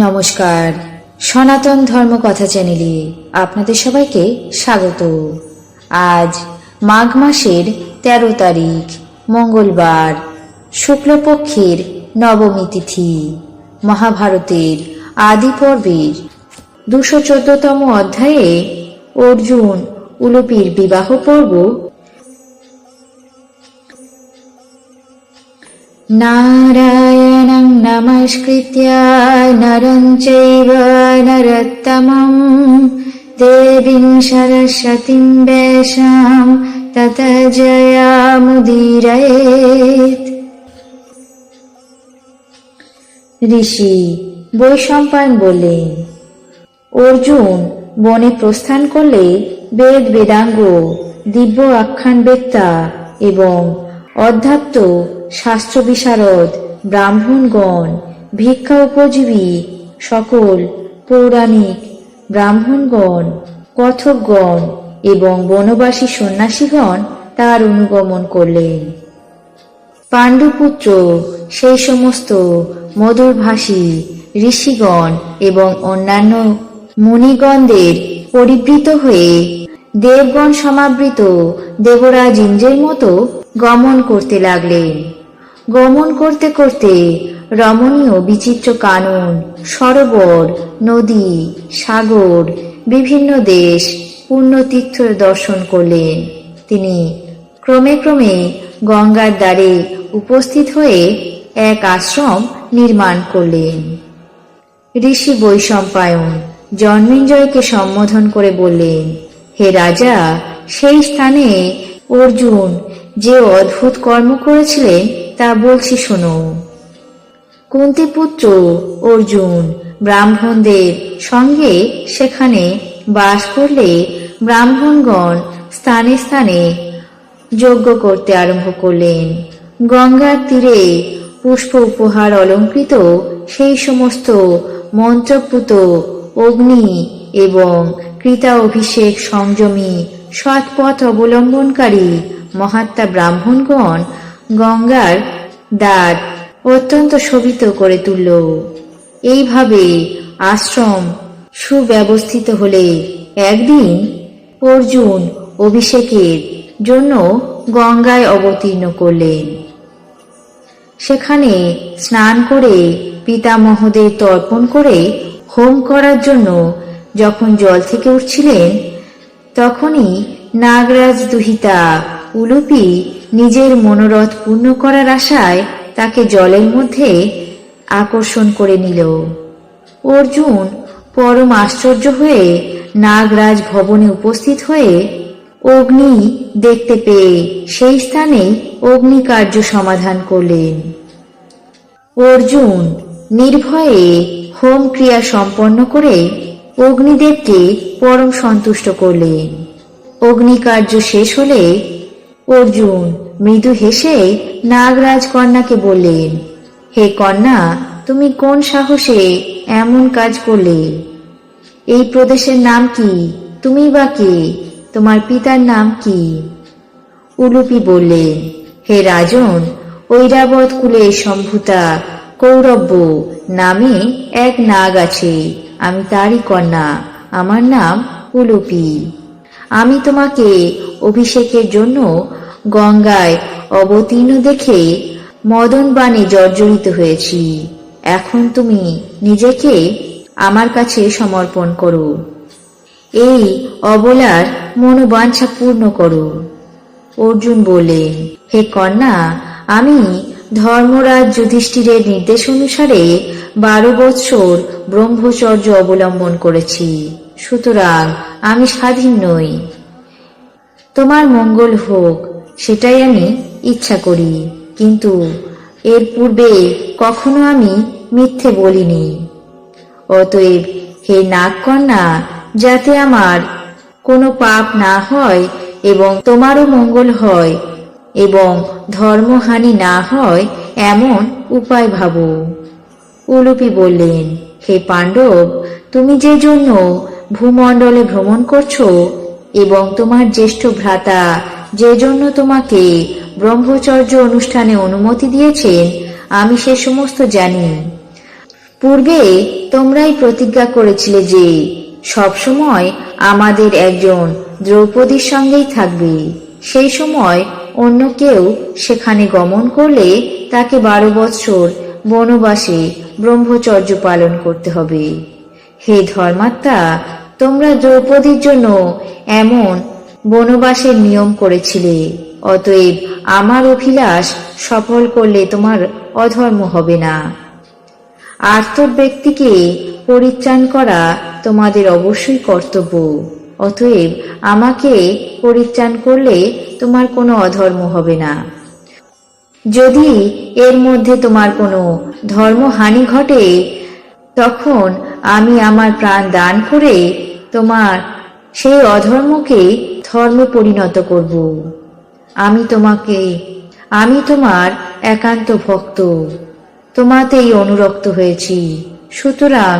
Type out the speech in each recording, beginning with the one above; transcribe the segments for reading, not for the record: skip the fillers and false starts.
নমস্কার, সনাতন ধর্ম কথা চ্যানেলে আপনাদের সবাইকে স্বাগত। আজ মাঘ মাসের ১৩ তারিখ মঙ্গলবার, শুক্লপক্ষের নবমী তিথি। মহাভারতের আদি পর্বের ২১৪তম অধ্যায়ে অর্জুন উলুপির বিবাহ পর্ব নারায়ণং নমস্কৃত্য নরং চৈব নরোত্তমং দেবীং সরস্বতীং ব্যাসাং ততো জয়ামুদীরয়েৎ। ঋষি বৈশম্পায়ন বললেন, অর্জুন বনে প্রস্থান করলে বেদ বেদাঙ্গ, দিব্য আখ্যান বেত্তা এবং অধ্যাত্ম শাস্ত্র বিশারদ ব্রাহ্মণগণ, ভিক্ষা উপজীবী সকল পৌরাণিক ব্রাহ্মণগণ, কথকগণ এবং বনবাসী সন্ন্যাসীগণ তার অনুগমন করলেন। পাণ্ডুপুত্র সেই সমস্ত মধুরভাষী ঋষিগণ এবং অন্যান্য মুনিগণদের পরিবৃত হয়ে দেবগণ সমাবৃত দেবরাজ ইন্দ্রের মতো গমন করতে লাগলেন। গমন করতে করতে রমণীয় বিচিত্র কানন, সরোবর, নদী, সাগর, বিভিন্ন দেশ, পুণ্যতীর্থ দর্শন করলেন। তিনি ক্রমে ক্রমে গঙ্গার দ্বারে উপস্থিত হয়ে এক আশ্রম নির্মাণ করলেন। ঋষি বৈশম্পায়ন জন্মেঞ্জয়কে সম্বোধন করে বললেন, হে রাজা, সেই স্থানে অর্জুন যে অদ্ভুত কর্ম করেছিলেন তা বলছি শোনো। কুন্তিপুত্র অর্জুন ব্রাহ্মণদের সঙ্গে সেখানে বাস করলে ব্রাহ্মণগণ স্থানে স্থানে যজ্ঞ করতে আরম্ভ করলেন। গঙ্গার তীরে পুষ্প উপহার অলঙ্কৃত সেই সমস্ত মন্ত্রপুত অগ্নি এবং কৃতা অভিষেক সংযমী সৎপথ অবলম্বনকারী মহাত্মা ব্রাহ্মণগণ গঙ্গার দ্বার অত্যন্ত শোভিত করে তুলল। এইভাবে আশ্রম সুব্যবস্থিত হলে একদিন অর্জুন অভিষেকের জন্য গঙ্গায় অবতীর্ণ করলেন। সেখানে স্নান করে পিতামহদের তর্পণ করে হোম করার জন্য যখন জল থেকে উঠছিলেন, তখনই নাগরাজ দুহিতা উলুপি নিজের মনোরথ পূর্ণ করার আশায় তাকে জলের মধ্যে আকর্ষণ করে নিল। অর্জুন পরম আশ্চর্য হয়ে নাগরাজ ভবনে উপস্থিত হয়ে অগ্নি দেখতে পেয়ে সেই স্থানে অগ্নিকার্য সমাধান করলেন। অর্জুন নির্ভয়ে হোম ক্রিয়া সম্পন্ন করে অগ্নিদেবকে পরম সন্তুষ্ট করলেন। অগ্নিকার্য শেষ হলে অর্জুন মৃদু হেসে নাগরাজ কন্যাকে বললেন, হে কন্যা, তুমি কোন সাহসে এমন কাজ করলে? এই প্রদেশের নাম কি? তুমি বা কে? তোমার পিতার নাম কি? উলুপি বললেন, হে রাজন, ঐরাবত কুলে সম্ভূতা কৌরব্য নামে এক নাগ আছে। আমি তারই কন্যা। আমার নাম উলুপি। আমি তোমাকে অভিষেকের জন্য গঙ্গায় অবতীর্ণ দেখে মদন বাণে জর্জরিত হয়েছি। এখন তুমি নিজেকে আমার কাছে সমর্পণ করো। এই অবলার মনোবাঞ্ছা পূর্ণ করো। অর্জুন বললেন, হে কন্যা, আমি ধর্মরাজ যুধিষ্ঠিরের নির্দেশ অনুসারে ১২ বৎসর ব্রহ্মচর্য অবলম্বন করেছি, সুতরাং আমি স্বাধীন নই। তোমার মঙ্গল হোক সেটাই আমি ইচ্ছা করি, কিন্তু এর পূর্বে কখনো আমি মিথ্যে বলিনি। অতএব হে নাগকন্যা, যাতে আমার কোনো পাপ না হয় এবং তোমারও মঙ্গল হয় এবং ধর্মহানি না হয় এমন উপায় ভাবো। উলুপি বললেন, হে পাণ্ডব, তুমি যে জন্য ভূমণ্ডলে ভ্রমণ করছো এবং তোমার জ্যেষ্ঠ ভ্রাতা যে জন্য তোমাকে ব্রহ্মচর্য অনুষ্ঠানে অনুমতি দিয়েছেন, আমি সে সমস্ত জানি। পূর্বে তোমরাই প্রতিজ্ঞা করেছিলে যে সবসময় আমাদের একজন দ্রৌপদীর সঙ্গেই থাকবে। সেই সময় অন্য কেউ সেখানে গমন করলে তাকে 12 বৎসর বনবাসে ব্রহ্মচর্য পালন করতে হবে। হে ধর্মাত্মা, তোমরা দ্রৌপদীর জন্য এমন বনবাসের নিয়ম করেছিলে, অতএব আমার অভিলাষ সফল করলে তোমার অধর্ম হবে না। আর্ত ব্যক্তিকে পরিত্রাণ করা তোমাদের অবশ্যই কর্তব্য, অতএব আমাকে পরিত্রাণ করলে তোমার কোনো অধর্ম হবে না। যদি এর মধ্যে তোমার কোনো ধর্মহানি ঘটে, তখন আমি আমার প্রাণ দান করে তোমার সেই অধর্মকে ধর্মে পরিণত করব। আমি তোমার একান্ত ভক্ত, তোমাতেই অনুরক্ত হয়েছি। সুতরাং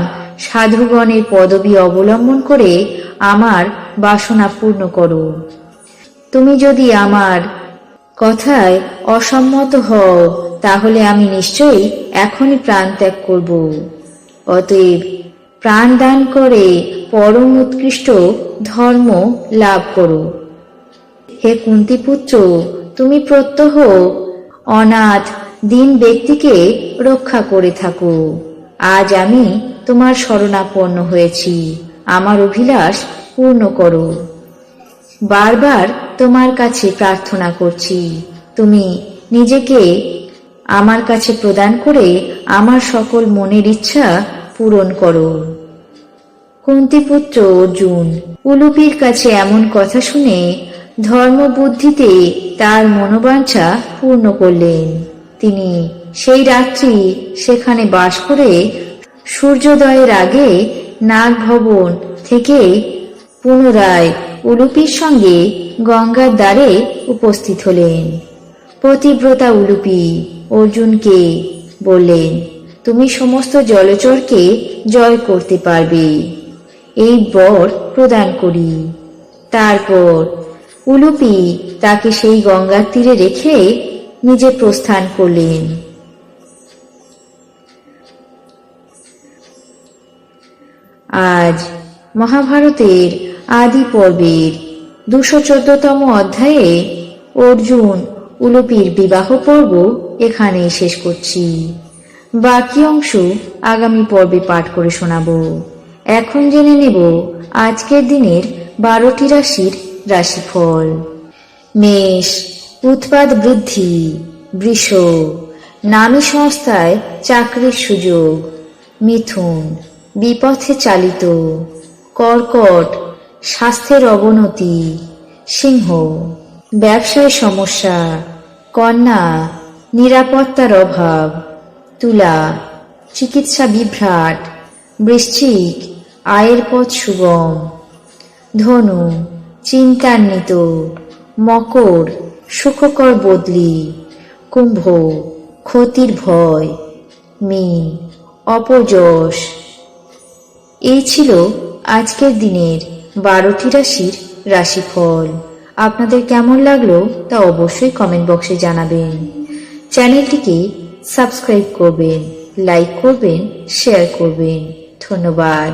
সাধুগণের পদবী অবলম্বন করে আমার বাসনা পূর্ণ করো। তুমি যদি আমার কথায় অসম্মত হও, তাহলে আমি নিশ্চয়ই এখনই প্রাণ ত্যাগ করব। অতএব প্রাণ দান করে পরম উৎকৃষ্ট ধর্ম লাভ করো। হে কুন্তিপুত্র, তুমি প্রত্যহ অনাথ দীন ব্যক্তিকে রক্ষা করে থাকো। আজ আমি তোমার শরণাপন্ন হয়েছি, আমার অভিলাষ পূর্ণ করো। বারবার তোমার কাছে প্রার্থনা করছি, তুমি নিজেকে আমার কাছে প্রদান করে আমার সকল মনের ইচ্ছা পূরণ করো। কুন্তিপুত্র অর্জুন উলুপির কাছে এমন কথা শুনে ধর্মবুদ্ধিতে তার মনোবাঞ্ছা পূর্ণ করলেন। তিনি সেই রাত্রি সেখানে বাস করে সূর্যোদয়ের আগে নাগভবন থেকে পুনরায় উলুপির সঙ্গে গঙ্গার দ্বারে উপস্থিত হলেন। পতিব্রতা উলুপি অর্জুনকে বললেন, তুমি সমস্ত জলচরকে জয় করতে পারবে, এই বর প্রদান করি। তারপর উলুপি তাকে সেই গঙ্গার তীরে রেখে নিজে প্রস্থান করলেন। আজ মহাভারতের আদি পর্বের 214তম অধ্যায়ে অর্জুন উলুপির বিবাহ পর্ব এখানে শেষ করছি। বাকি অংশ আগামী পর্বে পাঠ করে শোনাবো। এখন জেনে নেব আজকের দিনের 12টি রাশির রাশিফল। মেষ, উৎপাদ বৃদ্ধি। বৃষ, নামী সংস্থায় চাকরির সুযোগ। মিথুন, বিপথে চালিত। কর্কট, স্বাস্থ্যের অবনতি। সিংহ, ব্যবসায় সমস্যা। কন্যা, নিরাপত্তার অভাব। তুলা, চিকিৎসা বিভ্রাট। বৃশ্চিক, আয়ের পথ সুগম। ধনু, চিন্তান্বিত। মকর, সুখকর বদলি। কুম্ভ, ক্ষতির ভয়। মীন, অপযশ। এই ছিল আজকের দিনের 12টি রাশির রাশিফল। আপনাদের কেমন লাগলো তা অবশ্যই কমেন্ট বক্সে জানাবেন। চ্যানেলটিকে সাবস্ক্রাইব করবেন, লাইক করবেন, শেয়ার করবেন। ধন্যবাদ।